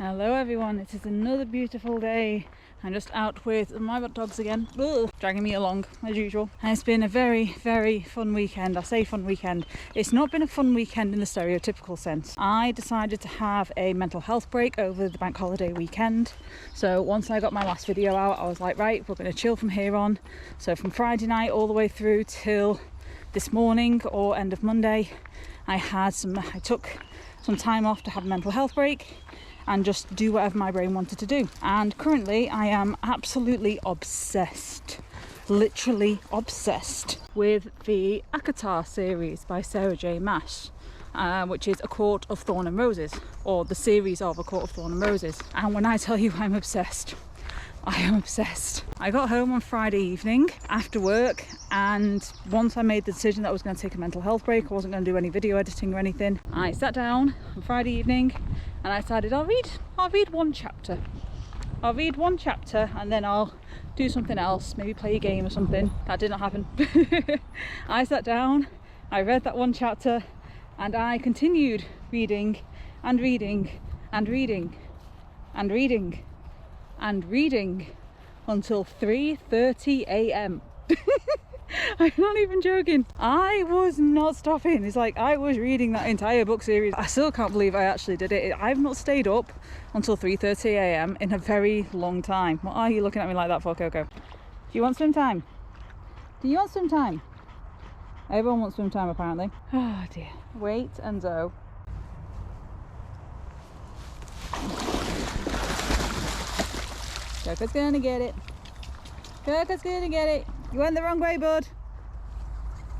Hello everyone, it is another beautiful day. I'm just out with my dogs again, dragging me along as usual. And it's been a very, very fun weekend. I say fun weekend. It's not been a fun weekend in the stereotypical sense. I decided to have a mental health break over the bank holiday weekend. So once I got my last video out, I was like, right, we're going to chill from here on. So from Friday night all the way through till this morning or end of Monday, I took some time off to have a mental health break and just do whatever my brain wanted to do. And currently I am absolutely obsessed, literally obsessed with the ACOTAR series by Sarah J Maas, which is A Court of Thorn and Roses, or the series of A Court of Thorn and Roses. And when I tell you I'm obsessed, I am obsessed. I got home on Friday evening after work, and once I made the decision that I was going to take a mental health break, I wasn't going to do any video editing or anything, I sat down on Friday evening and I decided I'll read one chapter. I'll read one chapter and then I'll do something else, maybe play a game or something. That did not happen. I sat down, I read that one chapter, and I continued reading and reading and reading and reading and reading until 3:30 a.m. I'm not even joking. I was not stopping. It's like I was reading that entire book series. I still can't believe I actually did it. I've not stayed up until 3:30 a.m. in a very long time. What are you looking at me like that for, Coco? Do you want swim time? Do you want swim time? Everyone wants swim time apparently. Oh dear. Wait and go. Coco's gonna get it. Coco's gonna get it. You went the wrong way, bud.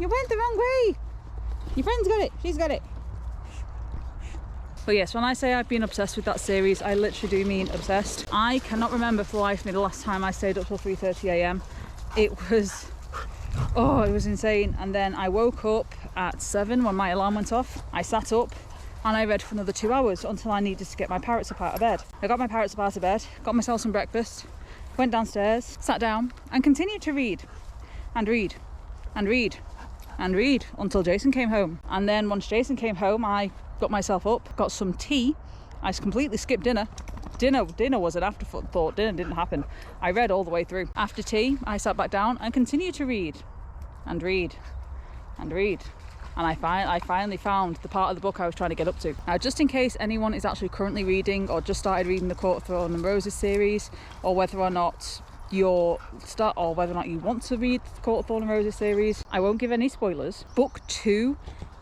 You went the wrong way. Your friend's got it. She's got it. But yes, when I say I've been obsessed with that series, I literally do mean obsessed. I cannot remember for the life of me the last time I stayed up till 3:30 a.m. It was insane. And then I woke up at 7 when my alarm went off. I sat up and I read for another 2 hours until I needed to get my parrots up out of bed. I got my parrots up out of bed, got myself some breakfast, went downstairs, sat down and continued to read and read and read and read until Jason came home. And then once Jason came home, I got myself up, got some tea. I completely skipped dinner. Dinner was an afterthought. Dinner didn't happen. I read all the way through. After tea, I sat back down and continued to read and read and read. And I finally found the part of the book I was trying to get up to. Now, just in case anyone is actually currently reading or just started reading the Court of Thorn and Roses series, or whether or not you want to read the Court of Thorn and Roses series, I won't give any spoilers. Book 2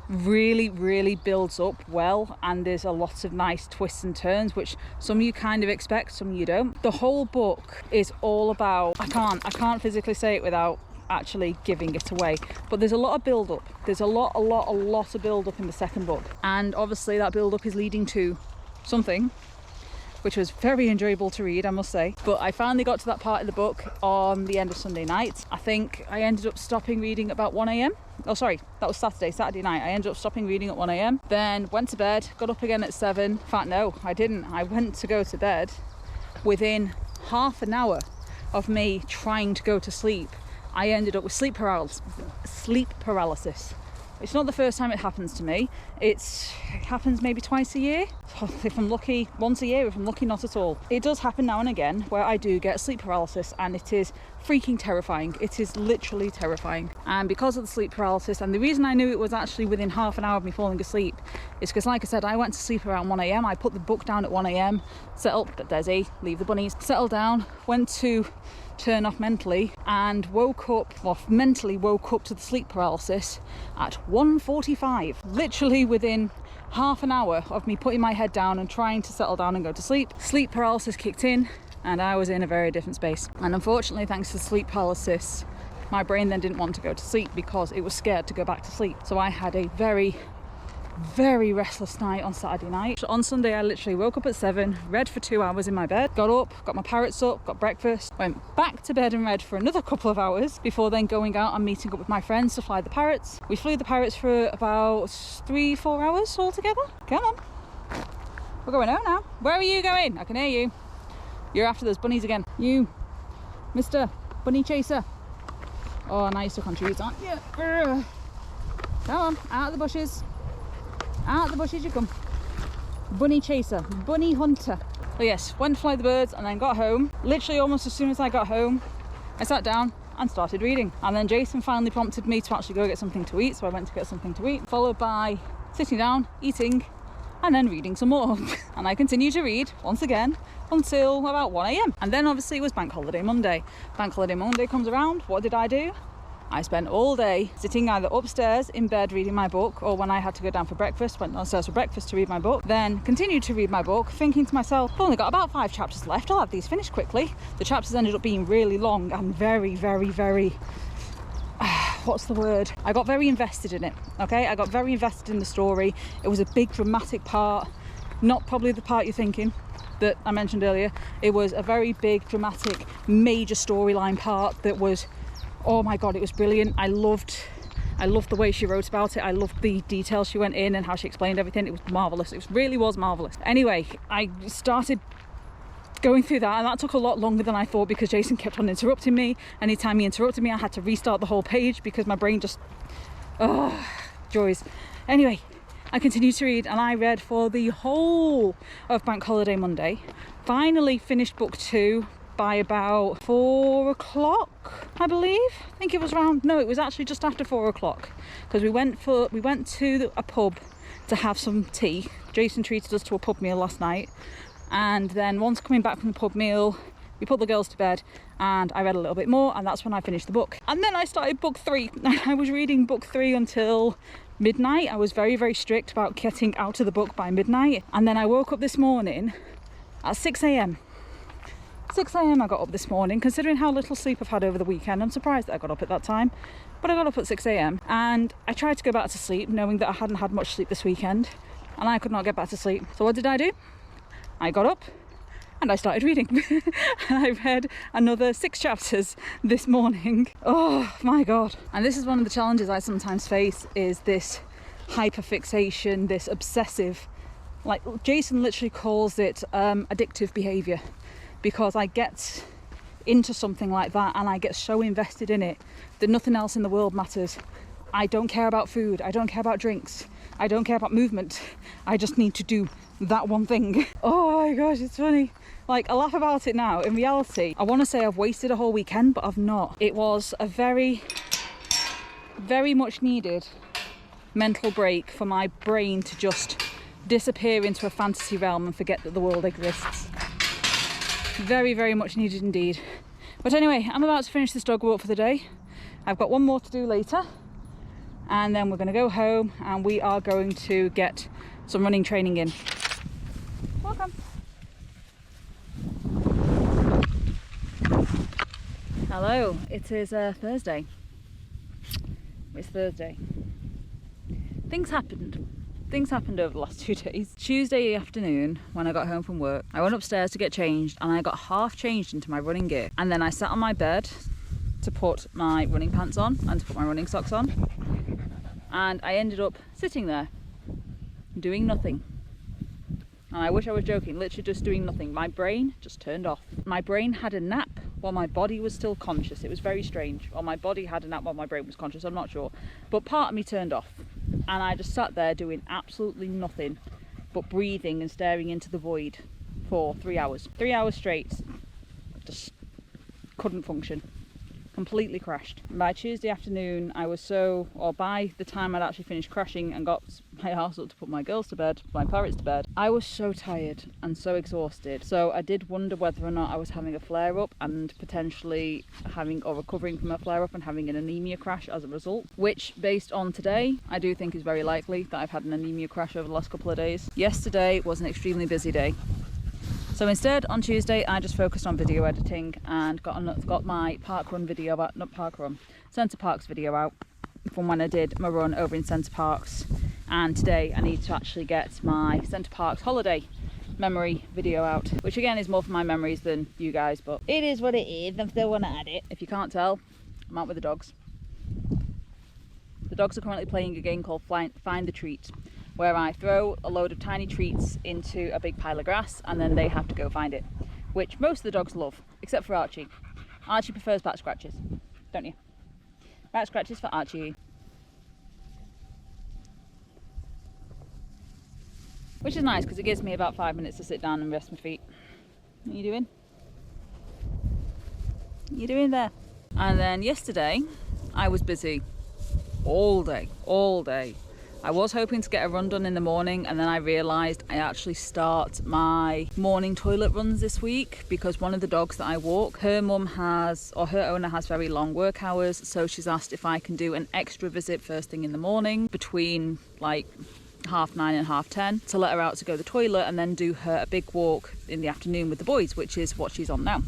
really, really builds up well, and there's a lot of nice twists and turns, which some you kind of expect, some you don't. The whole book is all about, I can't physically say it without actually giving it away, but there's a lot of build up. There's a lot of build up in the second book, and obviously that build up is leading to something which was very enjoyable to read, I must say. But I finally got to that part of the book on the end of Sunday night. I think I ended up stopping reading about 1 a.m. Oh sorry, that was Saturday night. I ended up stopping reading at 1 a.m. then went to bed, got up again at 7. In fact, no, I didn't. I went to go to bed. Within half an hour of me trying to go to sleep, I ended up with sleep paralysis. It's not the first time it happens to me. It happens maybe twice a year. If I'm lucky, once a year. If I'm lucky, not at all. It does happen now and again where I do get sleep paralysis, and it is freaking terrifying. It is literally terrifying. And because of the sleep paralysis, and the reason I knew it was actually within half an hour of me falling asleep, is because, like I said, I went to sleep around 1 a.m. I put the book down at 1 a.m. settled, Desi, leave the bunnies, settled down, went to turn off mentally, and mentally woke up to the sleep paralysis at 1:45. Literally within half an hour of me putting my head down and trying to settle down and go to sleep, sleep paralysis kicked in, and I was in a very different space. And unfortunately, thanks to sleep paralysis, my brain then didn't want to go to sleep because it was scared to go back to sleep. So I had a very, very restless night on Saturday night. On Sunday, I literally woke up at 7, read for 2 hours in my bed, got up, got my parrots up, got breakfast, went back to bed and read for another couple of hours before then going out and meeting up with my friends to fly the parrots. We flew the parrots for about 3-4 hours altogether. Come on, we're going home now. Where are you going? I can hear you. You're after those bunnies again. You, Mr. Bunny Chaser. Oh, now you're stuck on trees, aren't you? Come on, out of the bushes. Out of the bushes you come. Bunny chaser, bunny hunter. But yes, went to fly the birds and then got home. Literally almost as soon as I got home, I sat down and started reading. And then Jason finally prompted me to actually go get something to eat, so I went to get something to eat, followed by sitting down, eating, and then reading some more. And I continued to read once again until about 1 a.m. And then obviously it was Bank Holiday Monday. Bank Holiday Monday comes around, what did I do? I spent all day sitting either upstairs in bed reading my book, or when I had to go down for breakfast, went downstairs for breakfast to read my book, then continued to read my book, thinking to myself, I've only got about 5 chapters left, I'll have these finished quickly. The chapters ended up being really long and very, what's the word? I got very invested in it, okay? I got very invested in the story. It was a big dramatic part, not probably the part you're thinking that I mentioned earlier. It was a very big, dramatic, major storyline part that was, oh my god, it was brilliant. I loved the way she wrote about it. I loved the details she went in and how she explained everything. It was marvellous. It really was marvellous. Anyway, I started going through that, and that took a lot longer than I thought because Jason kept on interrupting me. Anytime he interrupted me, I had to restart the whole page because my brain just, joys. Anyway, I continued to read, and I read for the whole of Bank Holiday Monday. Finally finished book 2 by about 4 o'clock, I believe. I think it was around, no, it was actually just after 4 o'clock because we went to a pub to have some tea. Jason treated us to a pub meal last night, and then once coming back from the pub meal, we put the girls to bed and I read a little bit more, and that's when I finished the book. And then I started book 3. I was reading book 3 until midnight. I was very strict about getting out of the book by midnight, and then I woke up this morning at 6 a.m. 6 a.m. I got up this morning. Considering how little sleep I've had over the weekend, I'm surprised that I got up at that time, but I got up at 6 a.m. and I tried to go back to sleep knowing that I hadn't had much sleep this weekend, and I could not get back to sleep. So what did I do? I got up and I started reading. And I read another 6 chapters this morning. Oh my god. And this is one of the challenges I sometimes face, is this hyperfixation, this obsessive, like Jason literally calls it addictive behaviour, because I get into something like that and I get so invested in it that nothing else in the world matters. I don't care about food, I don't care about drinks, I don't care about movement. I just need to do that one thing. Oh my gosh, it's funny. Like, I laugh about it now. In reality, I want to say I've wasted a whole weekend, but I've not. It was a very much needed mental break for my brain to just disappear into a fantasy realm and forget that the world exists. Very much needed indeed. But anyway, I'm about to finish this dog walk for the day. I've got one more to do later, and then we're going to go home and we are going to get some running training in. Welcome. Hello, it is Thursday. It's Thursday. Things happened over the last 2 days. Tuesday afternoon, when I got home from work, I went upstairs to get changed, and I got half changed into my running gear. And then I sat on my bed to put my running pants on and to put my running socks on. And I ended up sitting there, doing nothing. And I wish I was joking, literally just doing nothing. My brain just turned off. My brain had a nap while my body was still conscious. It was very strange. Or my body had a nap while my brain was conscious, I'm not sure. But part of me turned off. And I just sat there doing absolutely nothing but breathing and staring into the void for 3 hours. 3 hours straight. Just couldn't function. Completely crashed. By Tuesday afternoon, by the time I'd actually finished crashing and got my arse up to put my girls to bed, my parrots to bed, I was so tired and so exhausted. So I did wonder whether or not I was having a flare-up and potentially recovering from a flare-up and having an anemia crash as a result, which, based on today, I do think is very likely that I've had an anemia crash over the last couple of days. Yesterday was an extremely busy day. So instead, on Tuesday, I just focused on video editing and got my Centre Parks video out from when I did my run over in Centre Parks. And today I need to actually get my Centre Parks holiday memory video out, which again is more for my memories than you guys, but it is what it is. I still want to add it. If you can't tell, I'm out with the dogs. The dogs are currently playing a game called Find the Treat, where I throw a load of tiny treats into a big pile of grass and then they have to go find it, which most of the dogs love, except for Archie. Archie prefers back scratches, don't you? Back scratches for Archie. Which is nice because it gives me about 5 minutes to sit down and rest my feet. What are you doing? What are you doing there? And then yesterday, I was busy all day. I was hoping to get a run done in the morning, and then I realised I actually start my morning toilet runs this week because one of the dogs that I walk, her mum has, or her owner has very long work hours, so she's asked if I can do an extra visit first thing in the morning between like 9:30 and 10:30 to let her out to go to the toilet and then do her a big walk in the afternoon with the boys, which is what she's on now.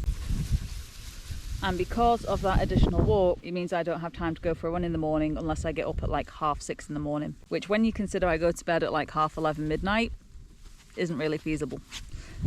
And because of that additional walk, it means I don't have time to go for a run in the morning unless I get up at like 6:30 in the morning, which when you consider I go to bed at like 11:30 midnight, isn't really feasible.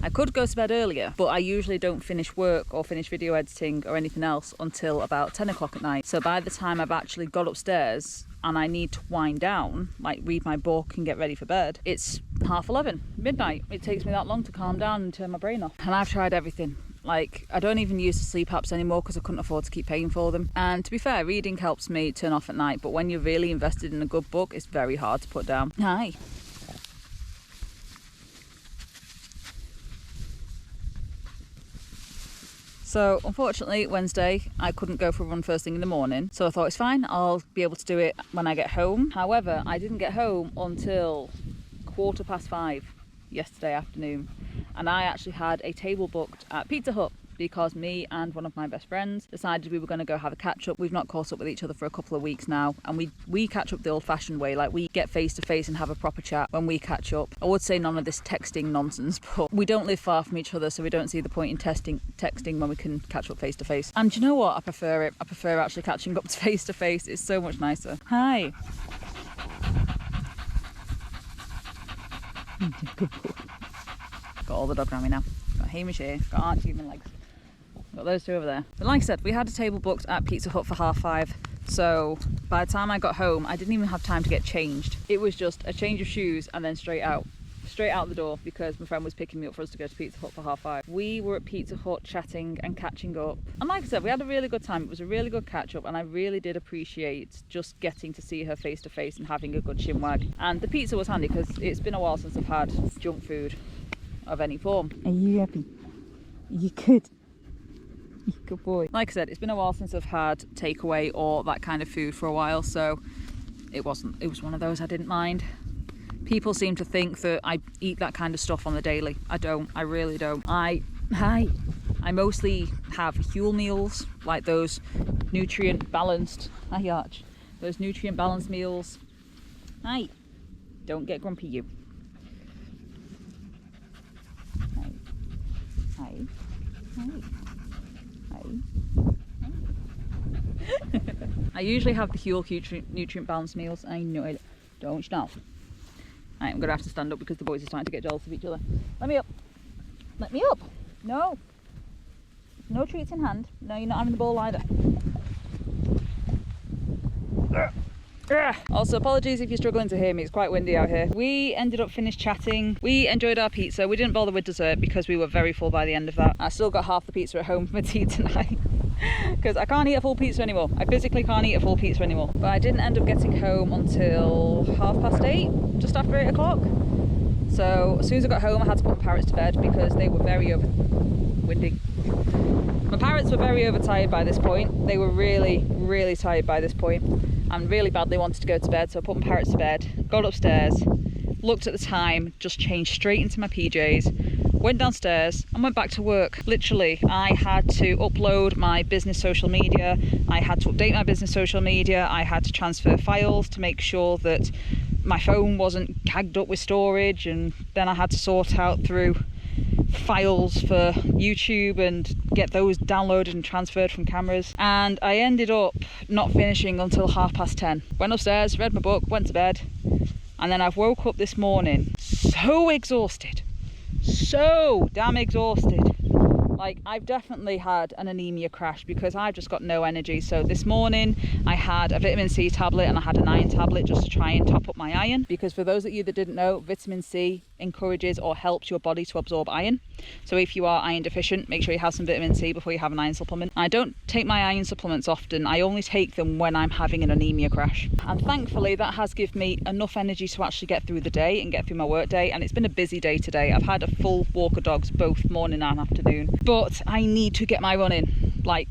I could go to bed earlier, but I usually don't finish work or finish video editing or anything else until about 10 o'clock at night. So by the time I've actually got upstairs and I need to wind down, like read my book and get ready for bed, it's 11:30, midnight. It takes me that long to calm down and turn my brain off. And I've tried everything. Like, I don't even use the sleep apps anymore because I couldn't afford to keep paying for them. And to be fair, reading helps me turn off at night, but when you're really invested in a good book, it's very hard to put down. Hi. So unfortunately, Wednesday, I couldn't go for a run first thing in the morning. So I thought it's fine, I'll be able to do it when I get home. However, I didn't get home until 5:15 yesterday afternoon. And I actually had a table booked at Pizza Hut because me and one of my best friends decided we were going to go have a catch up. We've not caught up with each other for a couple of weeks now, and we catch up the old fashioned way, like we get face to face and have a proper chat when we catch up. I would say none of this texting nonsense, but we don't live far from each other, so we don't see the point in texting when we can catch up face to face. And do you know what? I prefer it. I prefer actually catching up face to face. It's so much nicer. Hi. Good boy. Got all the dog around me now. Got Hamish here, got Archie in my legs. Got those two over there. But like I said, we had a table booked at Pizza Hut for 5:30. So by the time I got home, I didn't even have time to get changed. It was just a change of shoes and then straight out the door because my friend was picking me up for us to go to Pizza Hut for 5:30. We were at Pizza Hut chatting and catching up. And like I said, we had a really good time. It was a really good catch up and I really did appreciate just getting to see her face to face and having a good chinwag. And the pizza was handy because it's been a while since I've had junk food of any form. Are you happy? You good? Good boy. Like I said, it's been a while since I've had takeaway or that kind of food for a while, so it was one of those I didn't mind. People seem to think that I eat that kind of stuff on the daily. I don't. I really don't. I mostly have Huel meals, like those nutrient balanced. Hi, Arch. Those nutrient balanced meals. Hi. Don't get grumpy, you. Hi. I usually have the Huel nutrient balanced meals. I know it. Don't stop. Right, I'm going to have to stand up because the boys are starting to get jealous of each other. Let me up. Let me up. No. No treats in hand. No, you're not having the ball either. Also, apologies if you're struggling to hear me, it's quite windy out here. We ended up finished chatting. We enjoyed our pizza. We didn't bother with dessert because we were very full by the end of that. I still got half the pizza at home for tea tonight because I can't eat a full pizza anymore. I physically can't eat a full pizza anymore. But I didn't end up getting home until 8:30, just after 8 o'clock. So as soon as I got home, I had to put my parrots to bed because they were very windy. My parrots were very overtired by this point. They were really, really tired by this point and really badly wanted to go to bed. So I put my parrots to bed, got upstairs, looked at the time, just changed straight into my PJs, went downstairs and went back to work. Literally, I had to upload my business social media. I had to update my business social media. I had to transfer files to make sure that my phone wasn't gagged up with storage, and then I had to sort out through files for YouTube and get those downloaded and transferred from cameras. And I ended up not finishing until 10:30. Went upstairs, read my book, went to bed, and then I've woke up this morning so exhausted, so damn exhausted. Like, I've definitely had an anemia crash because I've just got no energy. So this morning I had a vitamin C tablet and I had an iron tablet just to try and top up my iron, because for those of you that didn't know, vitamin C encourages or helps your body to absorb iron. So if you are iron deficient, make sure you have some vitamin C before you have an iron supplement. I don't take my iron supplements often. I only take them when I'm having an anemia crash, and thankfully that has given me enough energy to actually get through the day and get through my work day. And it's been a busy day today. I've had a full walk of dogs both morning and afternoon, but I need to get my run in. Like,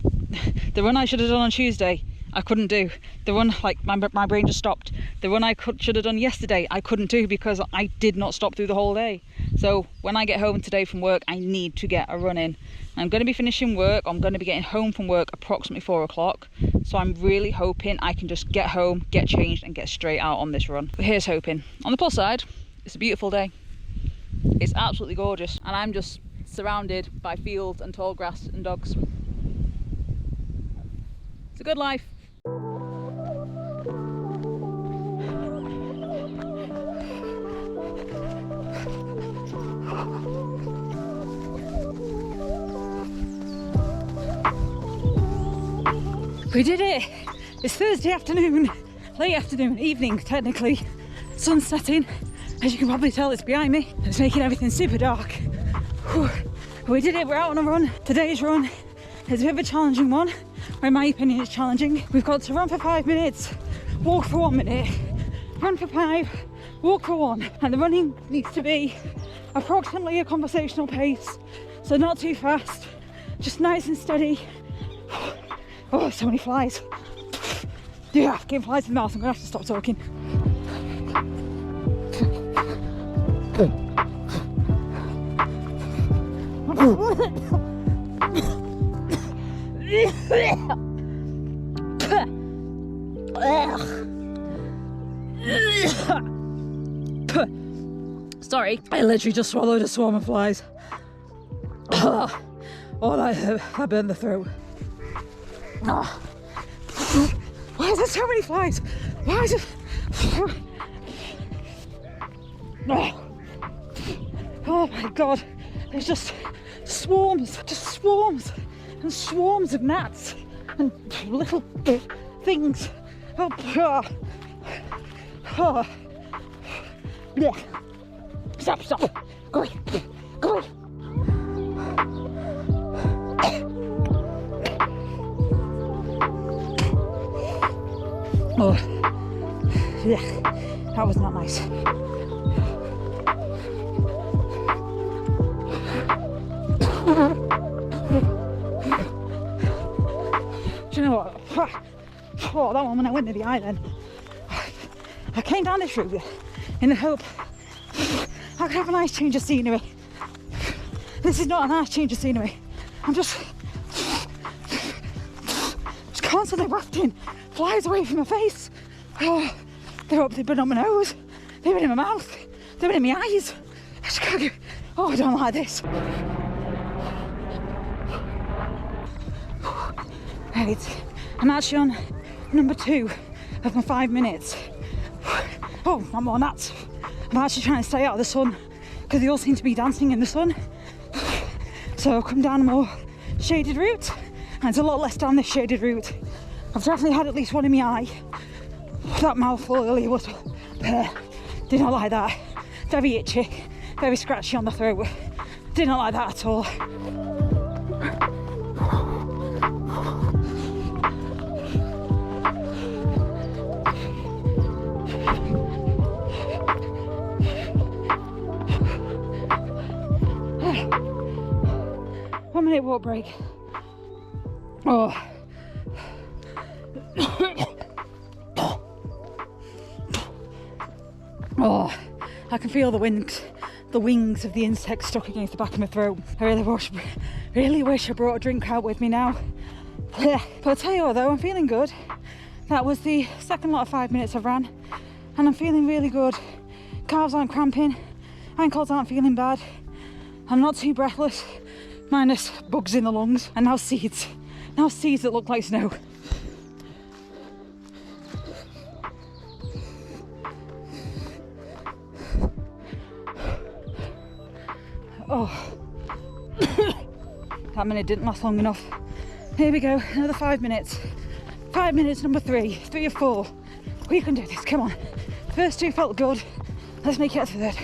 the run I should have done on Tuesday, I couldn't do. The run, like, my brain just stopped. The run I should have done yesterday, I couldn't do because I did not stop through the whole day. So when I get home today from work, I need to get a run in. I'm going to be finishing work. I'm going to be getting home from work approximately 4 o'clock. So I'm really hoping I can just get home, get changed and get straight out on this run. But here's hoping. On the plus side, it's a beautiful day. It's absolutely gorgeous. And I'm just surrounded by fields and tall grass and dogs. It's a good life. We did it! It's Thursday afternoon, late afternoon, evening technically. Sun's setting, as you can probably tell it's behind me. It's making everything super dark. Whew. We did it, we're out on a run. Today's run is a bit of a challenging one, or in my opinion it's challenging. We've got to run for 5 minutes, walk for 1 minute, run for 5, walk for 1. And the running needs to be approximately a conversational pace, so not too fast, just nice and steady. Oh, so many flies. Yeah, getting flies in the mouth. I'm gonna have to stop talking. Sorry, I literally just swallowed a swarm of flies. Oh, that hurt. I burned the throat. Oh. Why is there so many flies? Why is it? Oh my god, there's just swarms and swarms of gnats and little things. Oh. Yeah. Stop. Go away. Oh, yeah, that was not nice. Do you know what? Oh, that one when I went to the island. I came down this route in the hope I could have a nice change of scenery. This is not a nice change of scenery. I'm just constantly wafting flies away from my face. Oh, they've been on my nose, they've been in my mouth, they've been in my eyes. I just can't get, oh, I don't like this. Right, I'm actually on number 2 of my 5 minutes. Oh, I'm on that. I'm actually trying to stay out of the sun because they all seem to be dancing in the sun. So I've come down a more shaded route, and it's a lot less down this shaded route. I've definitely had at least one in my eye. That mouthful earlier was, did not like that. Very itchy, very scratchy on the throat. Did not like that at all. 1 minute walk break. Oh. Oh, I can feel the wings of the insects stuck against the back of my throat. I really wish I brought a drink out with me now. But I'll tell you what though, I'm feeling good. That was the second lot of 5 minutes I've ran, and I'm feeling really good. Calves aren't cramping, ankles aren't feeling bad. I'm not too breathless, minus bugs in the lungs, and now seeds. Now seeds that look like snow. Oh. That minute didn't last long enough. Here we go, another 5 minutes. 5 minutes, number 3. 3 of 4. We can do this, come on. First 2 felt good. Let's make it a third.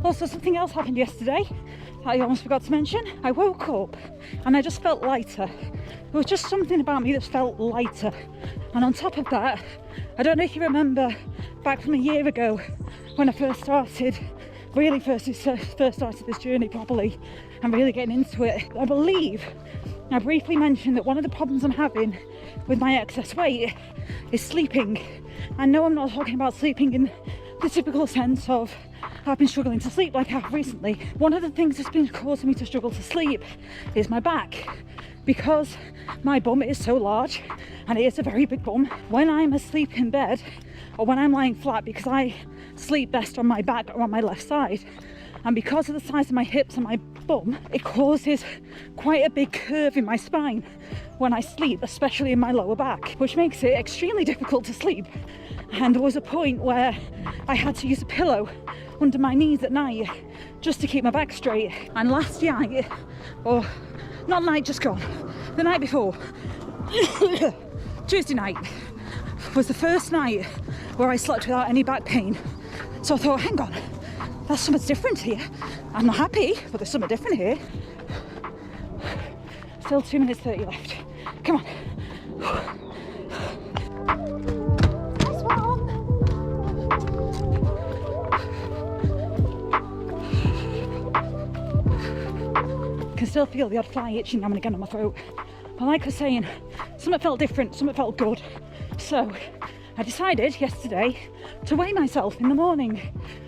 Also, something else happened yesterday I almost forgot to mention. I woke up and I just felt lighter. There was just something about me that felt lighter. And on top of that, I don't know if you remember back from a year ago when I first started this journey properly and really getting into it. I believe I briefly mentioned that one of the problems I'm having with my excess weight is sleeping. I know I'm not talking about sleeping in the typical sense of I've been struggling to sleep like I have recently. One of the things that's been causing me to struggle to sleep is my back, because my bum is so large and it is a very big bum. When I'm asleep in bed or when I'm lying flat, because I sleep best on my back or on my left side, and because of the size of my hips and my bum, it causes quite a big curve in my spine when I sleep, especially in my lower back, which makes it extremely difficult to sleep. And there was a point where I had to use a pillow under my knees at night just to keep my back straight. And last night, or not night just gone, the night before, Tuesday night, was the first night where I slept without any back pain. So I thought, hang on, there's something different here. I'm not happy, but there's something different here. Still 2 minutes 30 left. Come on. Nice one. Can still feel the odd fly itching now and again on my throat. But like I was saying, something felt different, something felt good. So I decided yesterday to weigh myself in the morning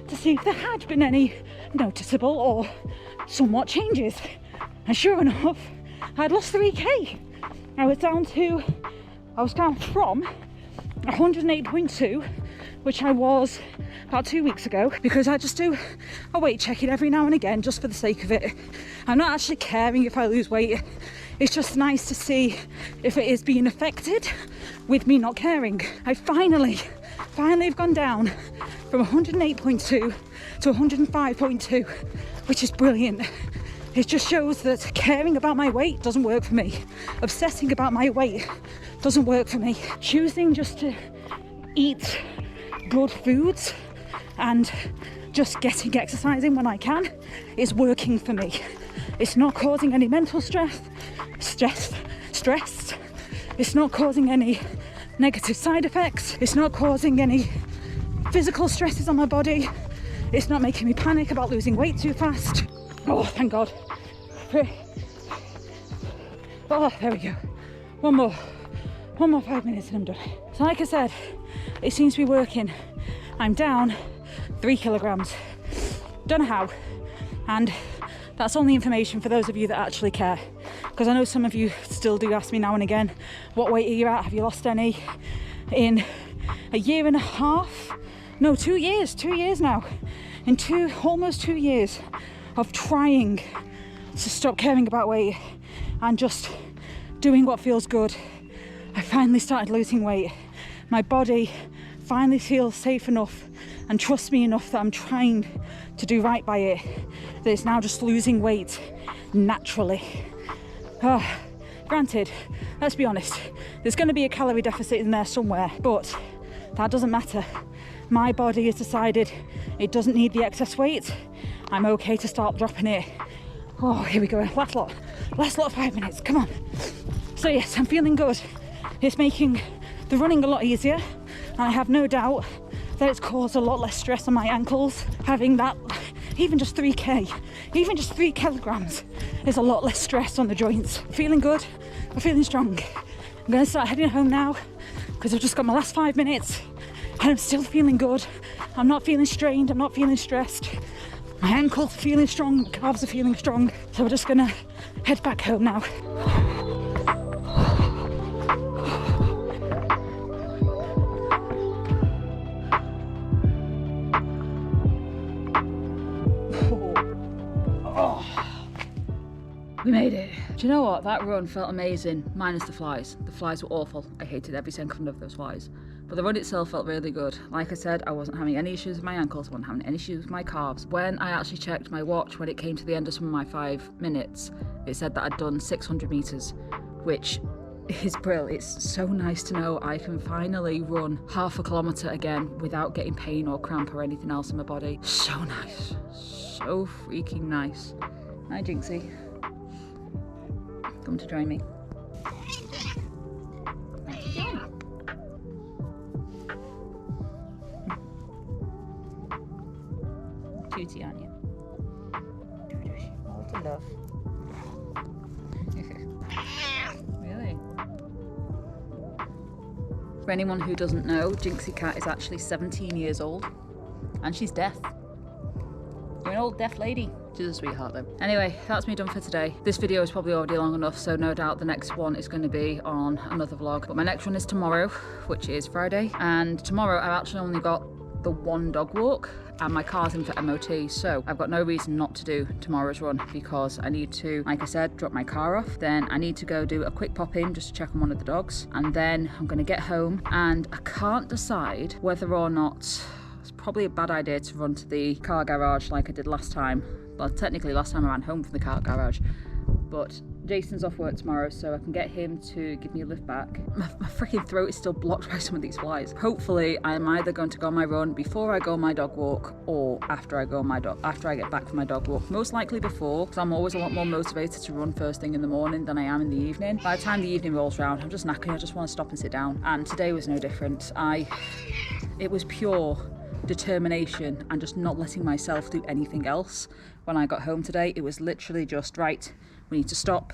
to see if there had been any noticeable or somewhat changes. And sure enough, I'd lost 3k. I was down from 108.2, which I was about 2 weeks ago, because I just do a weight check it every now and again just for the sake of it. I'm not actually caring if I lose weight. It's just nice to see if it is being affected with me not caring. I finally have gone down from 108.2 to 105.2, which is brilliant. It just shows that caring about my weight doesn't work for me. Obsessing about my weight doesn't work for me. Choosing just to eat good foods and just getting exercising when I can is working for me. It's not causing any mental stress. It's not causing any negative side effects. It's not causing any physical stresses on my body. It's not making me panic about losing weight too fast. Oh, thank God. Oh, there we go. One more 5 minutes and I'm done. So like I said, it seems to be working. I'm down 3 kilograms. Don't know how. And that's only information for those of you that actually care. Because I know some of you still do ask me now and again, what weight are you at? Have you lost any? In a year and a half? No, 2 years. 2 years now. In almost 2 years of trying to stop caring about weight and just doing what feels good, I finally started losing weight. My body finally feels safe enough and trusts me enough that I'm trying to do right by it, that it's now just losing weight naturally. Granted, let's be honest, there's going to be a calorie deficit in there somewhere, but that doesn't matter. My body has decided it doesn't need the excess weight. I'm okay to start dropping it. Oh, here we go, last lot 5 minutes, come on. So yes, I'm feeling good. It's making the running a lot easier, and I have no doubt that it's caused a lot less stress on my ankles. Having that, even just 3 kilograms is a lot less stress on the joints. Feeling good, I'm feeling strong. I'm gonna start heading home now because I've just got my last 5 minutes and I'm still feeling good. I'm not feeling strained, I'm not feeling stressed. My ankles are feeling strong, my calves are feeling strong. So we're just gonna head back home now. We made it. Do you know what? That run felt amazing, minus the flies. The flies were awful. I hated every second of those flies. But the run itself felt really good. Like I said, I wasn't having any issues with my ankles, I wasn't having any issues with my calves. When I actually checked my watch, when it came to the end of some of my 5 minutes, it said that I'd done 600 meters, which is brilliant. It's so nice to know I can finally run half a kilometer again without getting pain or cramp or anything else in my body. So nice, so freaking nice. Hi Jinxie, come to join me. Cutie, aren't you? All to love. Really? For anyone who doesn't know, Jinxie Cat is actually 17 years old and she's deaf. You're an old deaf lady. She's a sweetheart though. Anyway, that's me done for today. This video is probably already long enough, so no doubt the next one is going to be on another vlog. But my next one is tomorrow, which is Friday. And tomorrow I've actually only got the one dog walk and my car's in for MOT, so I've got no reason not to do tomorrow's run because I need to, like I said, drop my car off. Then I need to go do a quick pop in just to check on one of the dogs, and then I'm going to get home and I can't decide whether or not it's probably a bad idea to run to the car garage like I did last time. Well, technically last time I ran home from the car garage, but Jason's off work tomorrow, so I can get him to give me a lift back. My freaking throat is still blocked by some of these flies. Hopefully, I'm either going to go on my run before I go on my dog walk or after I get back from my dog walk. Most likely before, because I'm always a lot more motivated to run first thing in the morning than I am in the evening. By the time the evening rolls around, I'm just knackered. I just want to stop and sit down. And today was no different. It was pure determination and just not letting myself do anything else. When I got home today, it was literally just, right, we need to stop,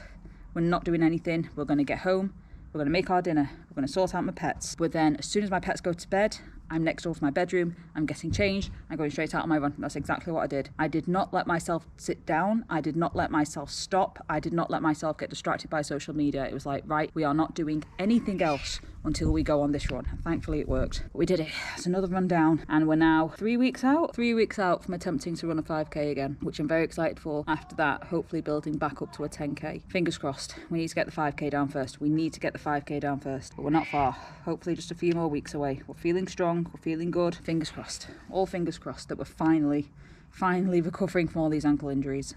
we're not doing anything, we're going to get home, we're going to make our dinner, we're going to sort out my pets. But then as soon as my pets go to bed, I'm next door to my bedroom, I'm getting changed, I'm going straight out on my run. That's exactly what I did. I did not let myself sit down, I did not let myself stop, I did not let myself get distracted by social media. It was like, right, we are not doing anything else until we go on this run. And thankfully it worked. But we did it. It's another run down and we're now 3 weeks out from attempting to run a 5k again, which I'm very excited for. After that, hopefully building back up to a 10k. Fingers crossed. We need to get the 5k down first. We need to get the 5k down first, but we're not far. Hopefully just a few more weeks away. We're feeling strong, we're feeling good. Fingers crossed. All fingers crossed that we're finally recovering from all these ankle injuries.